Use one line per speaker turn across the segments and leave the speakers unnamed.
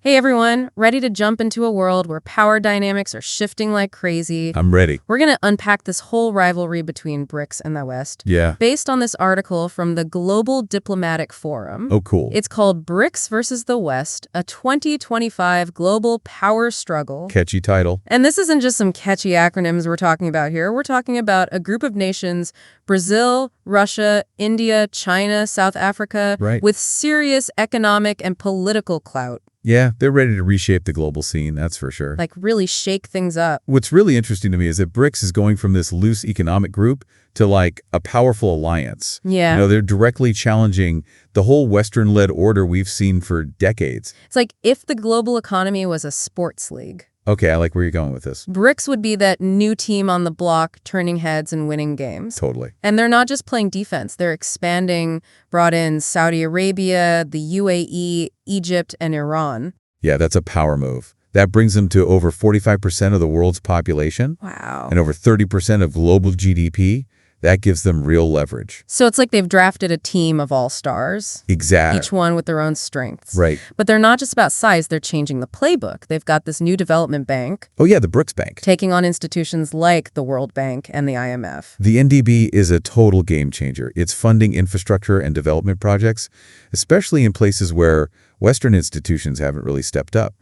Hey everyone, ready to jump into a world where power dynamics are shifting like crazy?
I'm ready.
We're going to unpack this whole rivalry between BRICS and the West.
Yeah.
Based on this article from the Global Diplomatic Forum.
Oh, cool.
It's called BRICS versus the West, a 2025 global power struggle.
Catchy title.
And this isn't just some catchy acronyms we're talking about here. We're talking about a group of nations, Brazil, Russia, India, China, South Africa,
Right.
with serious economic and political clout.
Yeah, they're ready to reshape the global scene, that's for sure.
Like really shake things up.
What's really interesting to me is that BRICS is going from this loose economic group to like a powerful alliance.
Yeah.
You know, they're directly challenging the whole Western-led order we've seen for decades.
It's like if the global economy was a sports league.
Okay, I like where you're going with this.
BRICS would be that new team on the block, turning heads and winning games.
Totally.
And they're not just playing defense. They're expanding, brought in Saudi Arabia, the UAE, Egypt, and Iran.
Yeah, that's a power move. That brings them to over 45% of the world's population.
Wow.
And over 30% of global GDP. That gives them real leverage.
So it's like they've drafted a team of all-stars.
Exactly.
Each one with their own strengths.
Right.
But they're not just about size. They're changing the playbook. They've got this new development bank.
Oh, yeah, the BRICS Bank.
Taking on institutions like the World Bank and the IMF.
The NDB is a total game changer. It's funding infrastructure and development projects, especially in places where Western institutions haven't really stepped up.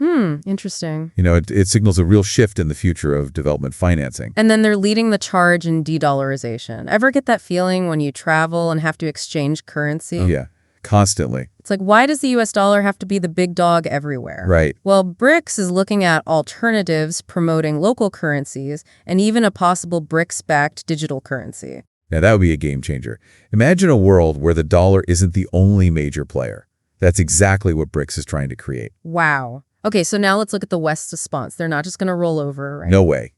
Interesting.
You know, it signals a real shift in the future of development financing.
And then they're leading the charge in de-dollarization. Ever get that feeling when you travel and have to exchange currency?
Oh, yeah, constantly.
It's like, why does the US dollar have to be the big dog everywhere?
Right.
Well, BRICS is looking at alternatives, promoting local currencies, and even a possible BRICS-backed digital currency.
Now, that would be a game changer. Imagine a world where the dollar isn't the only major player. That's exactly what BRICS is trying to create.
Wow. Okay, so now let's look at the West's response. They're not just going to roll over, right?
No way.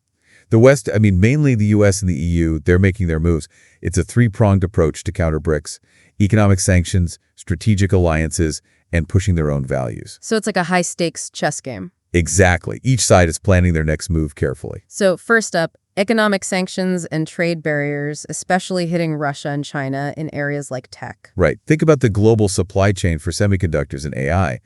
The West, I mean, mainly the US and the EU, they're making their moves. It's a three-pronged approach to counter BRICS: economic sanctions, strategic alliances, and pushing their own values.
So it's like a high-stakes chess game.
Exactly. Each side is planning their next move carefully.
So first up, economic sanctions and trade barriers, especially hitting Russia and China in areas like tech.
Right. Think about the global supply chain for semiconductors and AI.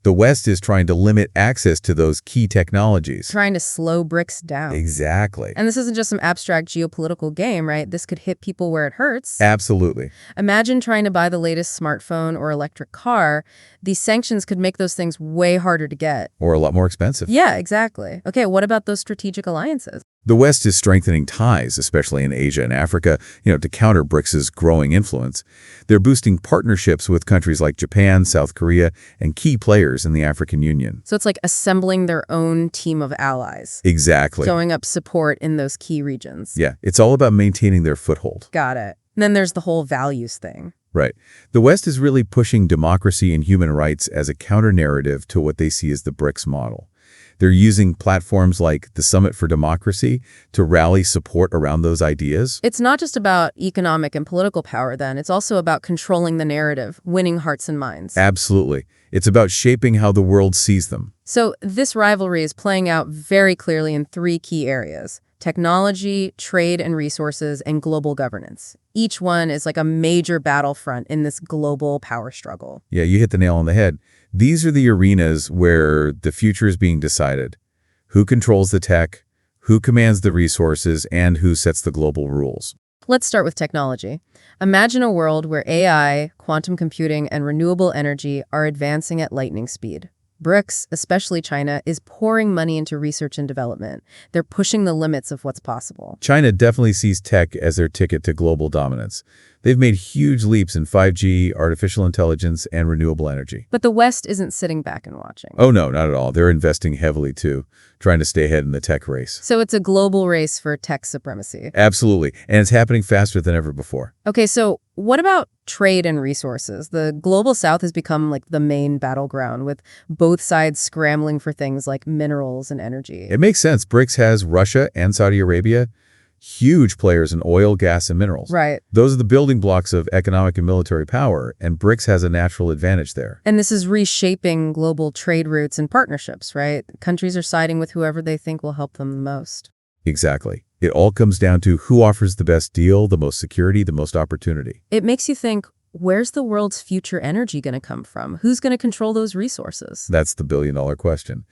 The West is trying to limit access to those key technologies.
Trying to slow BRICS down.
Exactly.
And this isn't just some abstract geopolitical game, right? This could hit people where it hurts.
Absolutely.
Imagine trying to buy the latest smartphone or electric car. These sanctions could make those things way harder to get.
Or a lot more expensive.
Yeah, exactly. Okay, what about those strategic alliances?
The West is strengthening ties, especially in Asia and Africa, to counter BRICS's growing influence. They're boosting partnerships with countries like Japan, South Korea, and key players in the African Union.
So it's like assembling their own team of allies.
Exactly.
Showing up support in those key regions.
Yeah, it's all about maintaining their foothold.
Got it. And then there's the whole values thing.
Right. The West is really pushing democracy and human rights as a counter-narrative to what they see as the BRICS model. They're using platforms like the Summit for Democracy to rally support around those ideas.
It's not just about economic and political power then. It's also about controlling the narrative, winning hearts and minds.
Absolutely. It's about shaping how the world sees them.
So this rivalry is playing out very clearly in three key areas: technology, trade and resources, and global governance. Each one is like a major battlefront in this global power struggle.
Yeah, you hit the nail on the head. These are the arenas where the future is being decided. Who controls the tech, who commands the resources, and who sets the global rules.
Let's start with technology. Imagine a world where AI, quantum computing, and renewable energy are advancing at lightning speed. BRICS, especially China, is pouring money into research and development. They're pushing the limits of what's possible.
China definitely sees tech as their ticket to global dominance. They've made huge leaps in 5G, artificial intelligence, and renewable energy.
But the West isn't sitting back and watching.
Oh, no, not at all. They're investing heavily, too, trying to stay ahead in the tech race.
So it's a global race for tech supremacy.
Absolutely. And it's happening faster than ever before.
Okay, so what about trade and resources? The global South has become like the main battleground, with both sides scrambling for things like minerals and energy.
It makes sense. BRICS has Russia and Saudi Arabia, huge players in oil, gas, and minerals.
Right.
Those are the building blocks of economic and military power, and BRICS has a natural advantage there.
And this is reshaping global trade routes and partnerships, right? Countries are siding with whoever they think will help them the most.
Exactly. It all comes down to who offers the best deal, the most security, the most opportunity.
It makes you think, where's the world's future energy going to come from? Who's going to control those resources?
That's the billion-dollar question.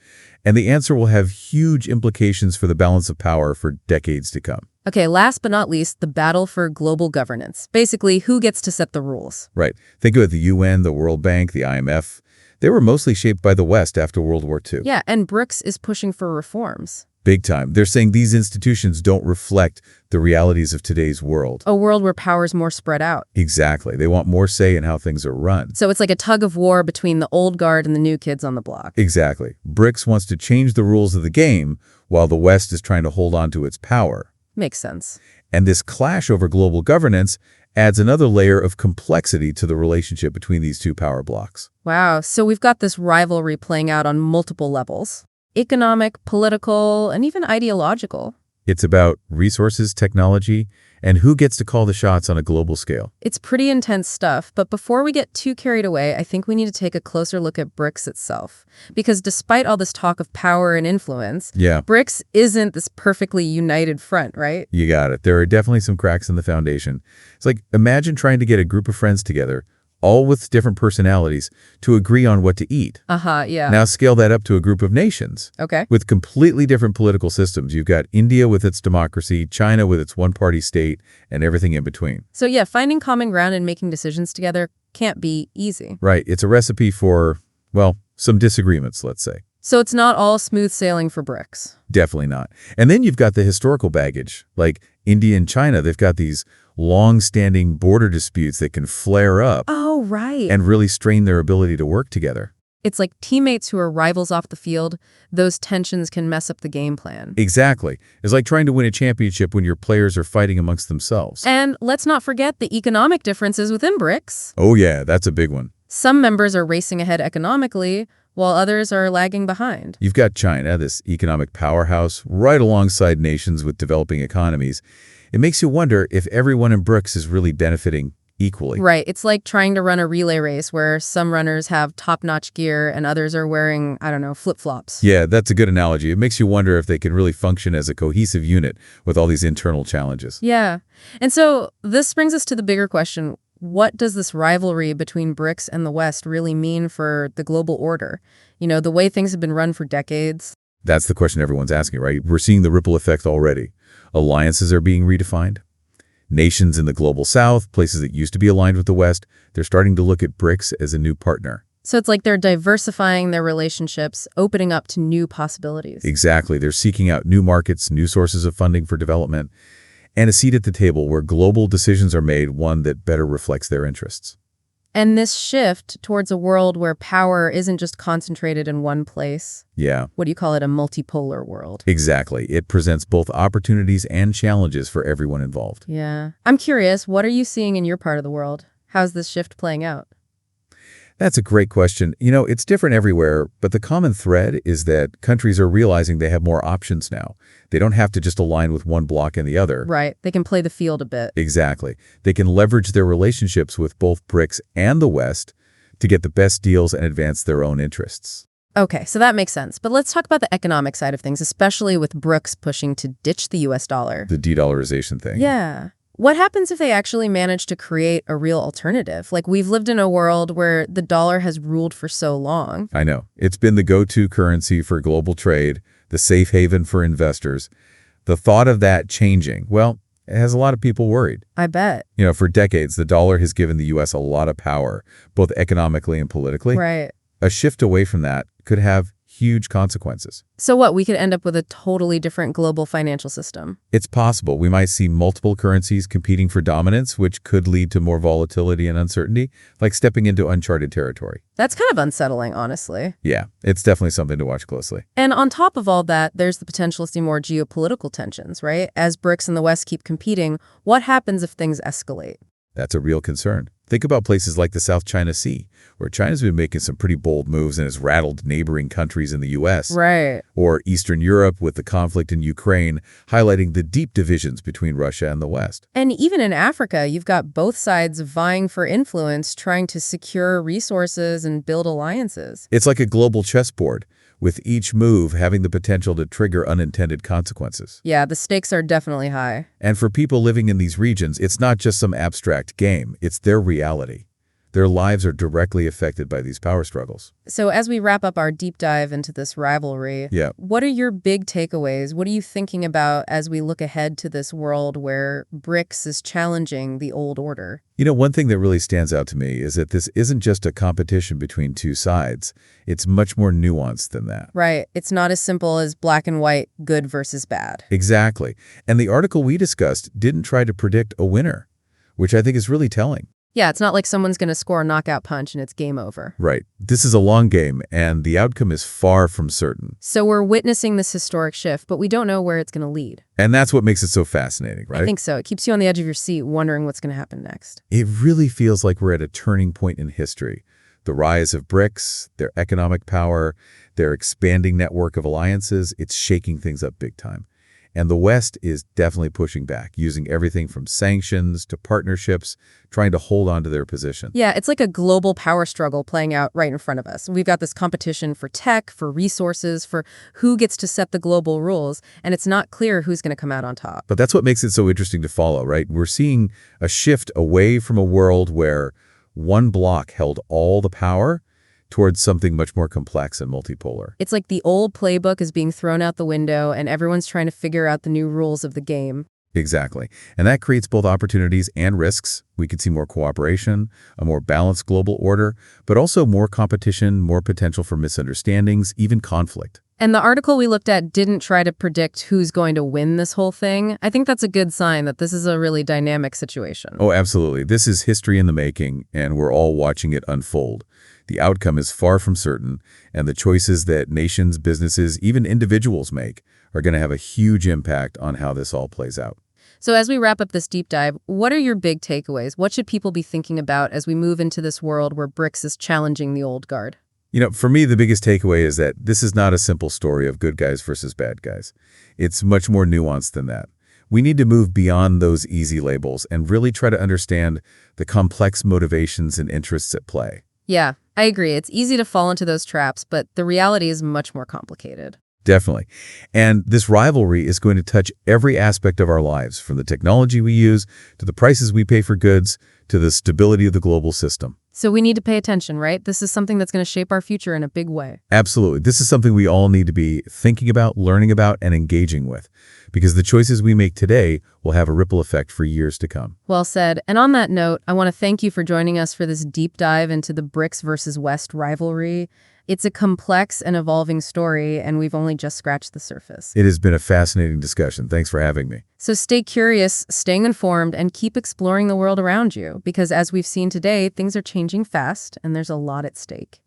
And the answer will have huge implications for the balance of power for decades to come.
Okay, last but not least, the battle for global governance. Basically, who gets to set the rules?
Right. Think of it, the UN, the World Bank, the IMF. They were mostly shaped by the West after World War II.
Yeah, and BRICS is pushing for reforms.
Big time. They're saying these institutions don't reflect the realities of today's world.
A world where power's more spread out.
Exactly. They want more say in how things are run.
So it's like a tug of war between the old guard and the new kids on the block.
Exactly. BRICS wants to change the rules of the game while the West is trying to hold on to its power.
Makes sense.
And this clash over global governance adds another layer of complexity to the relationship between these two power blocks.
Wow, so we've got this rivalry playing out on multiple levels. Economic, political, and even ideological.
It's about resources, technology, and who gets to call the shots on a global scale.
It's pretty intense stuff, but before we get too carried away, I think we need to take a closer look at BRICS itself. Because despite all this talk of power and influence, BRICS isn't this perfectly united front, right?
You got it. There are definitely some cracks in the foundation. It's like, imagine trying to get a group of friends together, all with different personalities, to agree on what to eat.
Yeah.
Now scale that up to a group of nations.
Okay.
With completely different political systems. You've got India with its democracy, China with its one-party state, and everything in between.
So yeah, finding common ground and making decisions together can't be easy.
Right. It's a recipe for, well, some disagreements, let's say.
So it's not all smooth sailing for BRICS.
Definitely not. And then you've got the historical baggage. Like India and China, they've got these long-standing border disputes that can flare up.
Oh, right.
And really strain their ability to work together.
It's like teammates who are rivals off the field. Those tensions can mess up the game plan.
Exactly. It's like trying to win a championship when your players are fighting amongst themselves.
And let's not forget the economic differences within BRICS.
Oh yeah, that's a big one.
Some members are racing ahead economically, while others are lagging behind.
You've got China, this economic powerhouse, right alongside nations with developing economies. It makes you wonder if everyone in BRICS is really benefiting equally.
Right. It's like trying to run a relay race where some runners have top-notch gear and others are wearing, I don't know, flip-flops.
Yeah, that's a good analogy. It makes you wonder if they can really function as a cohesive unit with all these internal challenges.
Yeah. And so this brings us to the bigger question. What does this rivalry between BRICS and the West really mean for the global order? You know, the way things have been run for decades.
That's the question everyone's asking, right? We're seeing the ripple effect already. Alliances are being redefined. Nations in the global south, places that used to be aligned with the West, they're starting to look at BRICS as a new partner.
So it's like they're diversifying their relationships, opening up to new possibilities.
Exactly. They're seeking out new markets, new sources of funding for development, and a seat at the table where global decisions are made, one that better reflects their interests.
And this shift towards a world where power isn't just concentrated in one place.
Yeah.
What do you call it? A multipolar world.
Exactly. It presents both opportunities and challenges for everyone involved.
Yeah. I'm curious, what are you seeing in your part of the world? How's this shift playing out?
That's a great question. You know, it's different everywhere, but the common thread is that countries are realizing they have more options now. They don't have to just align with one bloc and the other.
Right. They can play the field a bit.
Exactly. They can leverage their relationships with both BRICS and the West to get the best deals and advance their own interests.
Okay, so that makes sense. But let's talk about the economic side of things, especially with BRICS pushing to ditch the US dollar.
The de-dollarization thing.
Yeah. What happens if they actually manage to create a real alternative? Like, we've lived in a world where the dollar has ruled for so long.
I know. It's been the go-to currency for global trade, the safe haven for investors. The thought of that changing, well, it has a lot of people worried.
I bet.
You know, for decades, the dollar has given the U.S. a lot of power, both economically and politically.
Right.
A shift away from that could have huge consequences.
So what, we could end up with a totally different global financial system?
It's possible. We might see multiple currencies competing for dominance, which could lead to more volatility and uncertainty, like stepping into uncharted territory.
That's kind of unsettling, honestly.
Yeah, it's definitely something to watch closely.
And on top of all that, there's the potential to see more geopolitical tensions, right? As BRICS and the West keep competing, what happens if things escalate?
That's a real concern. Think about places like the South China Sea, where China's been making some pretty bold moves and has rattled neighboring countries in the U.S.
Right.
Or Eastern Europe with the conflict in Ukraine, highlighting the deep divisions between Russia and the West.
And even in Africa, you've got both sides vying for influence, trying to secure resources and build alliances.
It's like a global chessboard, with each move having the potential to trigger unintended consequences.
Yeah, the stakes are definitely high.
And for people living in these regions, it's not just some abstract game, it's their reality. Their lives are directly affected by these power struggles.
So as we wrap up our deep dive into this rivalry,
Yeah.
what are your big takeaways? What are you thinking about as we look ahead to this world where BRICS is challenging the old order?
One thing that really stands out to me is that this isn't just a competition between two sides. It's much more nuanced than that.
Right. It's not as simple as black and white, good versus bad.
Exactly. And the article we discussed didn't try to predict a winner, which I think is really telling.
Yeah, it's not like someone's going to score a knockout punch and it's game over.
Right. This is a long game, and the outcome is far from certain.
So we're witnessing this historic shift, but we don't know where it's going to lead.
And that's what makes it so fascinating, right?
I think so. It keeps you on the edge of your seat wondering what's going to happen next.
It really feels like we're at a turning point in history. The rise of BRICS, their economic power, their expanding network of alliances, it's shaking things up big time. And the West is definitely pushing back, using everything from sanctions to partnerships, trying to hold on to their position.
Yeah, it's like a global power struggle playing out right in front of us. We've got this competition for tech, for resources, for who gets to set the global rules, and it's not clear who's going to come out on top.
But that's what makes it so interesting to follow, right? We're seeing a shift away from a world where one bloc held all the power towards something much more complex and multipolar.
It's like the old playbook is being thrown out the window and everyone's trying to figure out the new rules of the game.
Exactly. And that creates both opportunities and risks. We could see more cooperation, a more balanced global order, but also more competition, more potential for misunderstandings, even conflict.
And the article we looked at didn't try to predict who's going to win this whole thing. I think that's a good sign that this is a really dynamic situation.
Oh, absolutely. This is history in the making, and we're all watching it unfold. The outcome is far from certain, and the choices that nations, businesses, even individuals make are going to have a huge impact on how this all plays out.
So as we wrap up this deep dive, what are your big takeaways? What should people be thinking about as we move into this world where BRICS is challenging the old guard?
For me, the biggest takeaway is that this is not a simple story of good guys versus bad guys. It's much more nuanced than that. We need to move beyond those easy labels and really try to understand the complex motivations and interests at play.
Yeah, I agree. It's easy to fall into those traps, but the reality is much more complicated.
Definitely. And this rivalry is going to touch every aspect of our lives, from the technology we use, to the prices we pay for goods, to the stability of the global system.
So we need to pay attention, right? This is something that's going to shape our future in a big way.
Absolutely. This is something we all need to be thinking about, learning about, and engaging with, because the choices we make today will have a ripple effect for years to come.
Well said. And on that note, I want to thank you for joining us for this deep dive into the BRICS versus West rivalry. It's a complex and evolving story, and we've only just scratched the surface.
It has been a fascinating discussion. Thanks for having me.
So stay curious, staying informed, and keep exploring the world around you, because as we've seen today, things are changing fast, and there's a lot at stake.